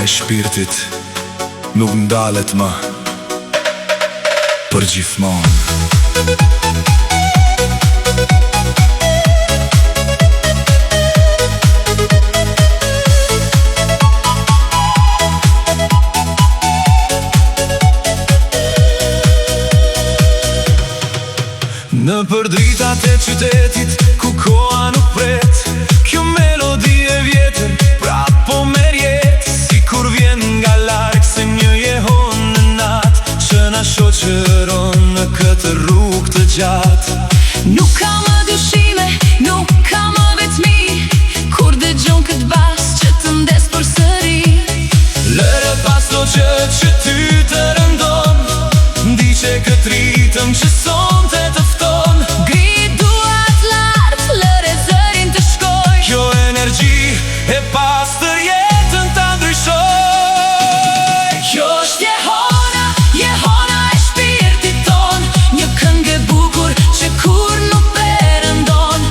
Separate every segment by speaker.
Speaker 1: e shpirtit nuk ndalet më për gjithmonë. Në përdritat e qytetit ku koha nuk pret, kjo melodi e vjetër prap po merr jetë. Sikur vjen nga larg se një jehon në nat që na shoqëron në këtë rrugë të gjatë.
Speaker 2: Nuk ka më dyshime, nuk ka më vetmi, kur dëgjon këtë bas që të ndes përsëri.
Speaker 1: Lëre pas do që ty të rëndon, ndiqe këtë ritëm që sonte të fton.
Speaker 2: Gri duart lart, lëre zërin të shkoj,
Speaker 1: Kjo energji e pastër jetën ta ndryshoj.
Speaker 2: kjo është jehona, jehona e shpirtit ton, një këngë e bukur që kur nuk perëndon.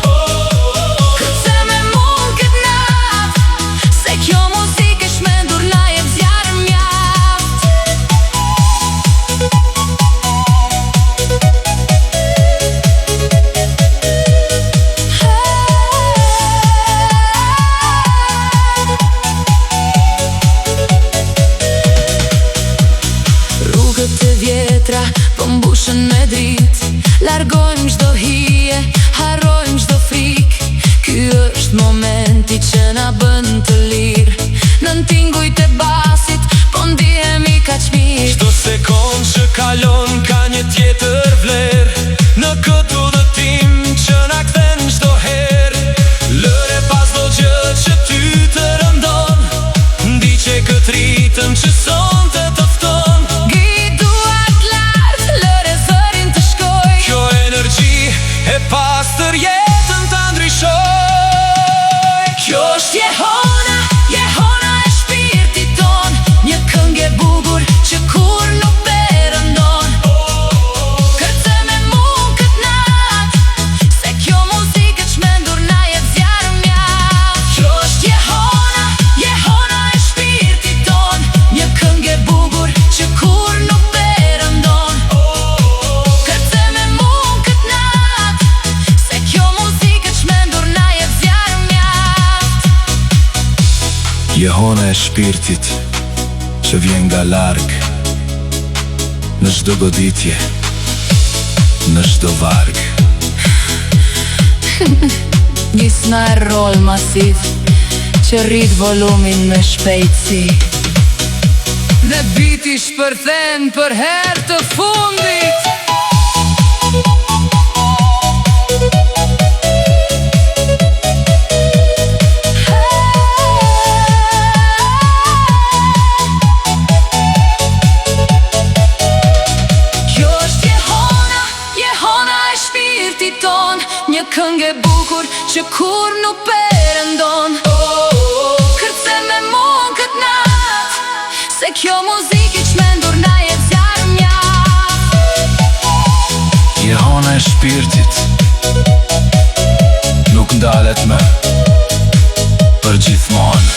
Speaker 2: Kërce me mund këtë nat, se kjo muzikë e shmendur na jep zjarr mjaft. Rrugët e vjetra po mbushen me dritë, largojmë çdo hije, harrojmë çdo frikë. Ky është momenti që na bën të lirë, nën tingujt e basit po ndihemi kaq mirë.
Speaker 1: Çdo sekond që kalon ka një tjetër vlerë, në këtë udhëtim që na kthen çdo herë. Lëre pas do gjë që ty të rëndon, ndiqe këtë ritëm që sonte të fton.
Speaker 2: Gri duart lart, lëre zërin të shkoj,
Speaker 1: Kjo energji e pastër jetën ta ndryshoj.
Speaker 2: kjo është jehona, jehona e shpirtit ton, një këngë e bukur që kur nuk perëndon. Kërce me mund këtë nat, se kjo muzikë e çmendur na jep zjarr mjaft. Kjo është jehona, jehona e shpirtit ton, një këngë e bukur që kur nuk perëndon. Kërce me mund këtë nat, se kjo muzikë e çmendur na jep zjarr mjaft.
Speaker 1: Jehona e shpirtit që vjen nga larg, në çdo goditje, në çdo varg.
Speaker 2: Gjisna e rol masiv që rrit volumin me shpejtësi, dhe biti shpërthen për herë të fundit. Kjo është jehona, jehona e shpirtit ton, një këngë e bukur që kur nuk perëndon. Kërce me mund këtë nat, se kjo muzikë e çmendur na jep zjarr mjaft.
Speaker 1: Jehona e shpirtit nuk ndalet më për gjithmonë.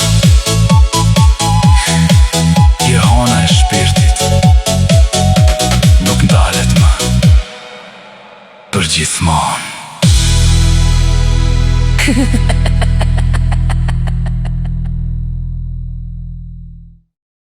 Speaker 1: Jehona e shpirtit nuk ndalet më për gjithmonë.